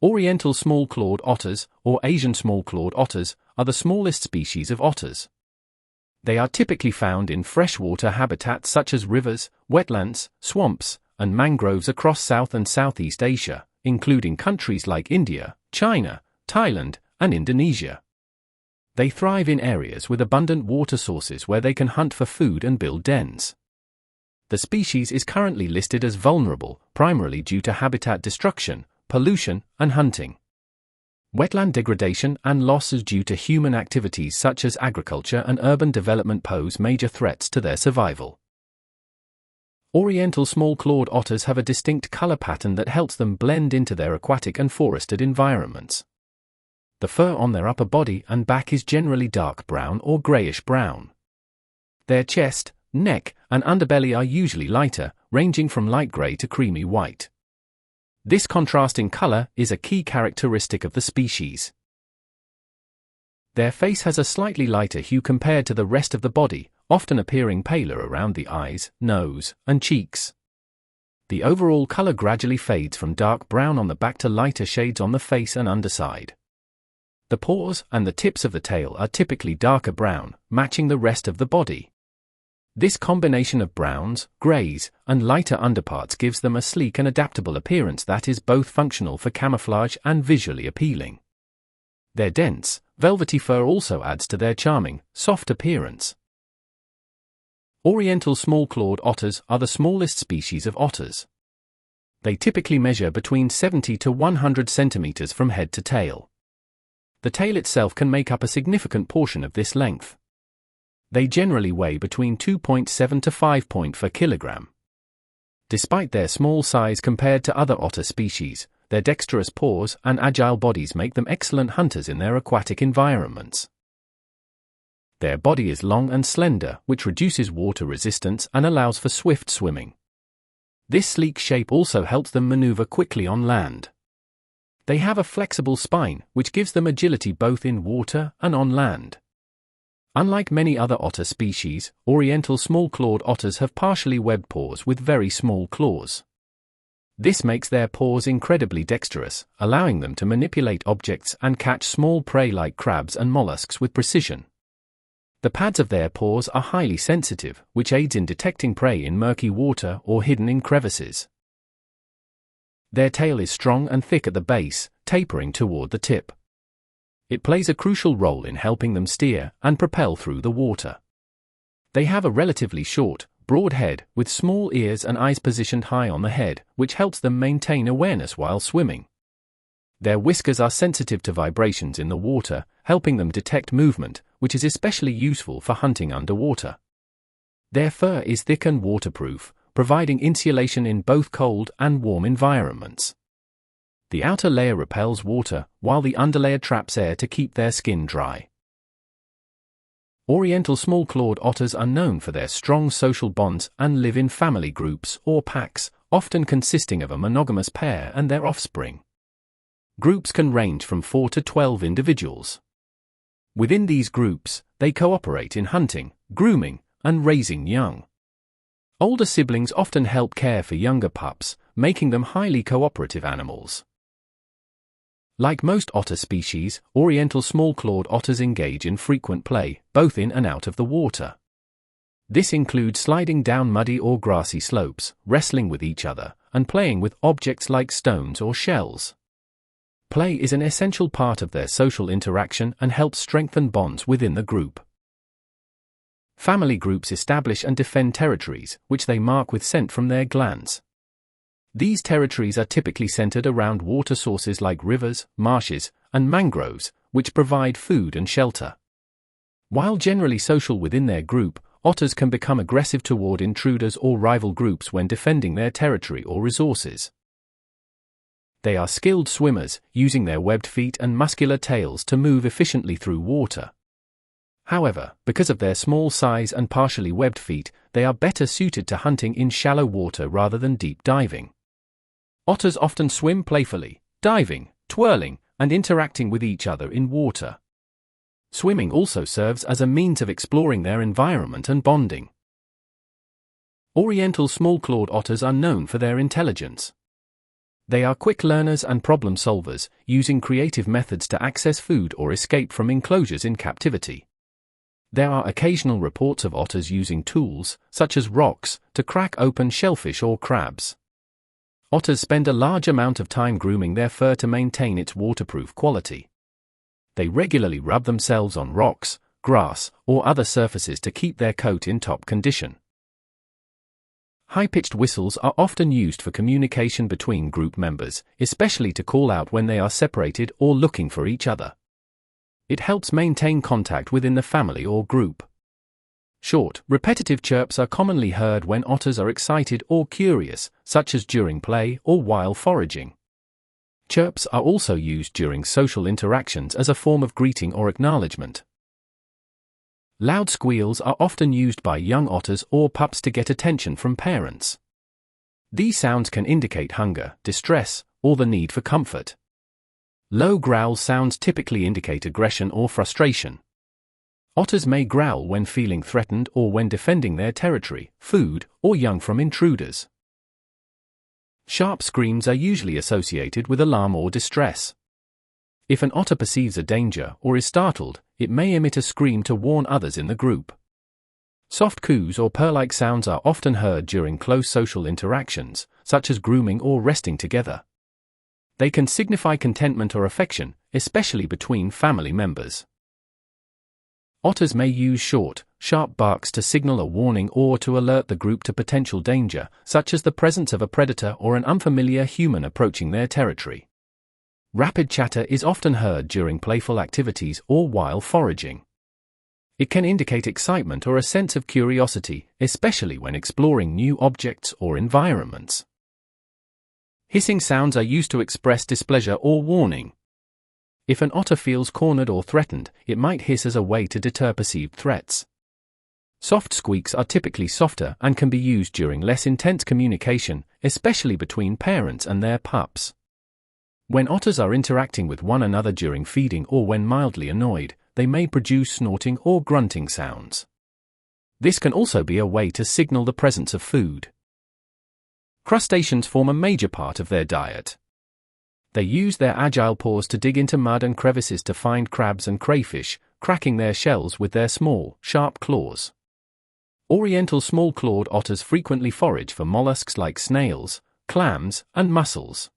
Oriental small-clawed otters, or Asian small-clawed otters, are the smallest species of otters. They are typically found in freshwater habitats such as rivers, wetlands, swamps, and mangroves across South and Southeast Asia, including countries like India, China, Thailand, and Indonesia. They thrive in areas with abundant water sources where they can hunt for food and build dens. The species is currently listed as vulnerable, primarily due to habitat destruction, pollution, and hunting. Wetland degradation and losses due to human activities such as agriculture and urban development pose major threats to their survival. Oriental small-clawed otters have a distinct color pattern that helps them blend into their aquatic and forested environments. The fur on their upper body and back is generally dark brown or grayish-brown. Their chest, neck, and underbelly are usually lighter, ranging from light gray to creamy white. This contrasting color is a key characteristic of the species. Their face has a slightly lighter hue compared to the rest of the body, often appearing paler around the eyes, nose, and cheeks. The overall color gradually fades from dark brown on the back to lighter shades on the face and underside. The paws and the tips of the tail are typically darker brown, matching the rest of the body. This combination of browns, grays, and lighter underparts gives them a sleek and adaptable appearance that is both functional for camouflage and visually appealing. Their dense, velvety fur also adds to their charming, soft appearance. Oriental small-clawed otters are the smallest species of otters. They typically measure between 70 to 100 centimeters from head to tail. The tail itself can make up a significant portion of this length. They generally weigh between 2.7 to 5.4 kilogram. Despite their small size compared to other otter species, their dexterous paws and agile bodies make them excellent hunters in their aquatic environments. Their body is long and slender, which reduces water resistance and allows for swift swimming. This sleek shape also helps them maneuver quickly on land. They have a flexible spine, which gives them agility both in water and on land. Unlike many other otter species, Oriental small-clawed otters have partially webbed paws with very small claws. This makes their paws incredibly dexterous, allowing them to manipulate objects and catch small prey like crabs and mollusks with precision. The pads of their paws are highly sensitive, which aids in detecting prey in murky water or hidden in crevices. Their tail is strong and thick at the base, tapering toward the tip. It plays a crucial role in helping them steer and propel through the water. They have a relatively short, broad head with small ears and eyes positioned high on the head, which helps them maintain awareness while swimming. Their whiskers are sensitive to vibrations in the water, helping them detect movement, which is especially useful for hunting underwater. Their fur is thick and waterproof, providing insulation in both cold and warm environments. The outer layer repels water, while the underlayer traps air to keep their skin dry. Oriental small-clawed otters are known for their strong social bonds and live in family groups or packs, often consisting of a monogamous pair and their offspring. Groups can range from 4 to 12 individuals. Within these groups, they cooperate in hunting, grooming, and raising young. Older siblings often help care for younger pups, making them highly cooperative animals. Like most otter species, Oriental small-clawed otters engage in frequent play, both in and out of the water. This includes sliding down muddy or grassy slopes, wrestling with each other, and playing with objects like stones or shells. Play is an essential part of their social interaction and helps strengthen bonds within the group. Family groups establish and defend territories, which they mark with scent from their glands. These territories are typically centered around water sources like rivers, marshes, and mangroves, which provide food and shelter. While generally social within their group, otters can become aggressive toward intruders or rival groups when defending their territory or resources. They are skilled swimmers, using their webbed feet and muscular tails to move efficiently through water. However, because of their small size and partially webbed feet, they are better suited to hunting in shallow water rather than deep diving. Otters often swim playfully, diving, twirling, and interacting with each other in water. Swimming also serves as a means of exploring their environment and bonding. Oriental small-clawed otters are known for their intelligence. They are quick learners and problem solvers, using creative methods to access food or escape from enclosures in captivity. There are occasional reports of otters using tools, such as rocks, to crack open shellfish or crabs. Otters spend a large amount of time grooming their fur to maintain its waterproof quality. They regularly rub themselves on rocks, grass, or other surfaces to keep their coat in top condition. High-pitched whistles are often used for communication between group members, especially to call out when they are separated or looking for each other. It helps maintain contact within the family or group. Short, repetitive chirps are commonly heard when otters are excited or curious, such as during play or while foraging. Chirps are also used during social interactions as a form of greeting or acknowledgement. Loud squeals are often used by young otters or pups to get attention from parents. These sounds can indicate hunger, distress, or the need for comfort. Low growl sounds typically indicate aggression or frustration. Otters may growl when feeling threatened or when defending their territory, food, or young from intruders. Sharp screams are usually associated with alarm or distress. If an otter perceives a danger or is startled, it may emit a scream to warn others in the group. Soft coos or purr-like sounds are often heard during close social interactions, such as grooming or resting together. They can signify contentment or affection, especially between family members. Otters may use short, sharp barks to signal a warning or to alert the group to potential danger, such as the presence of a predator or an unfamiliar human approaching their territory. Rapid chatter is often heard during playful activities or while foraging. It can indicate excitement or a sense of curiosity, especially when exploring new objects or environments. Hissing sounds are used to express displeasure or warning. If an otter feels cornered or threatened, it might hiss as a way to deter perceived threats. Soft squeaks are typically softer and can be used during less intense communication, especially between parents and their pups. When otters are interacting with one another during feeding or when mildly annoyed, they may produce snorting or grunting sounds. This can also be a way to signal the presence of food. Crustaceans form a major part of their diet. They use their agile paws to dig into mud and crevices to find crabs and crayfish, cracking their shells with their small, sharp claws. Oriental small-clawed otters frequently forage for mollusks like snails, clams, and mussels.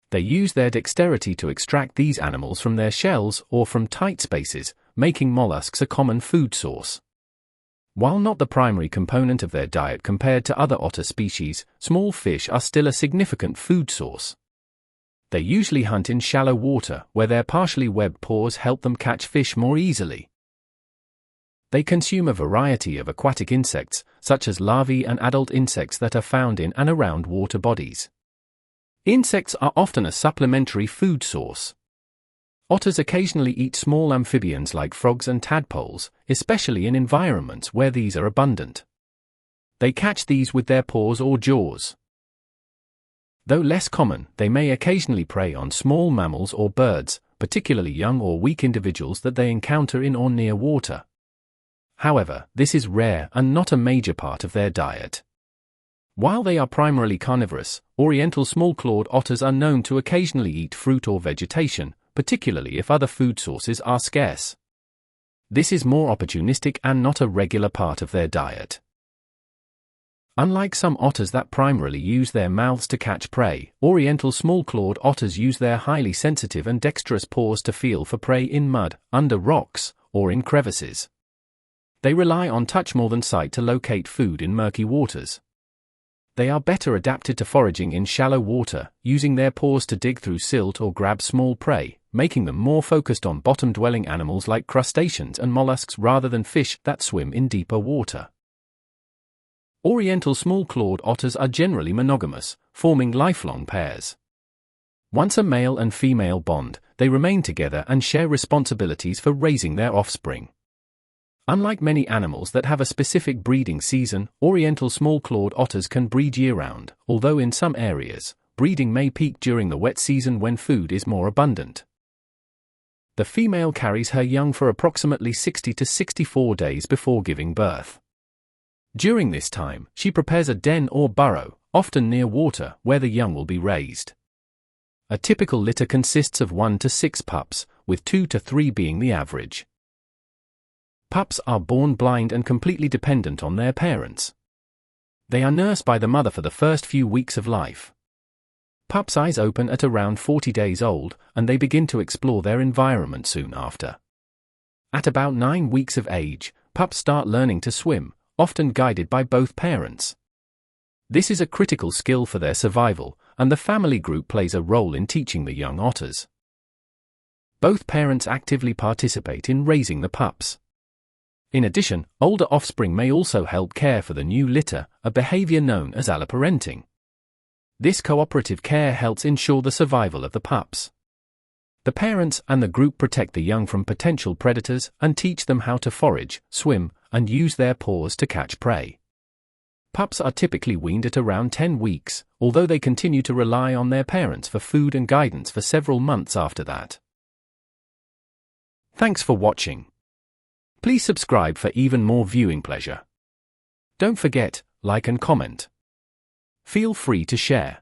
They use their dexterity to extract these animals from their shells or from tight spaces, making mollusks a common food source. While not the primary component of their diet compared to other otter species, small fish are still a significant food source. They usually hunt in shallow water, where their partially webbed paws help them catch fish more easily. They consume a variety of aquatic insects, such as larvae and adult insects that are found in and around water bodies. Insects are often a supplementary food source. Otters occasionally eat small amphibians like frogs and tadpoles, especially in environments where these are abundant. They catch these with their paws or jaws. Though less common, they may occasionally prey on small mammals or birds, particularly young or weak individuals that they encounter in or near water. However, this is rare and not a major part of their diet. While they are primarily carnivorous, Oriental small-clawed otters are known to occasionally eat fruit or vegetation, particularly if other food sources are scarce. This is more opportunistic and not a regular part of their diet. Unlike some otters that primarily use their mouths to catch prey, Oriental small-clawed otters use their highly sensitive and dexterous paws to feel for prey in mud, under rocks, or in crevices. They rely on touch more than sight to locate food in murky waters. They are better adapted to foraging in shallow water, using their paws to dig through silt or grab small prey, making them more focused on bottom-dwelling animals like crustaceans and mollusks rather than fish that swim in deeper water. Oriental small-clawed otters are generally monogamous, forming lifelong pairs. Once a male and female bond, they remain together and share responsibilities for raising their offspring. Unlike many animals that have a specific breeding season, Oriental small-clawed otters can breed year-round, although in some areas, breeding may peak during the wet season when food is more abundant. The female carries her young for approximately 60 to 64 days before giving birth. During this time, she prepares a den or burrow, often near water, where the young will be raised. A typical litter consists of 1 to 6 pups, with 2 to 3 being the average. Pups are born blind and completely dependent on their parents. They are nursed by the mother for the first few weeks of life. Pups' eyes open at around 40 days old, and they begin to explore their environment soon after. At about 9 weeks of age, pups start learning to swim, often guided by both parents. This is a critical skill for their survival, and the family group plays a role in teaching the young otters. Both parents actively participate in raising the pups. In addition, older offspring may also help care for the new litter, a behavior known as alloparenting. This cooperative care helps ensure the survival of the pups. The parents and the group protect the young from potential predators and teach them how to forage, swim, and use their paws to catch prey. Pups are typically weaned at around 10 weeks, although they continue to rely on their parents for food and guidance for several months after that. Thanks for watching. Please subscribe for even more viewing pleasure. Don't forget, like and comment. Feel free to share.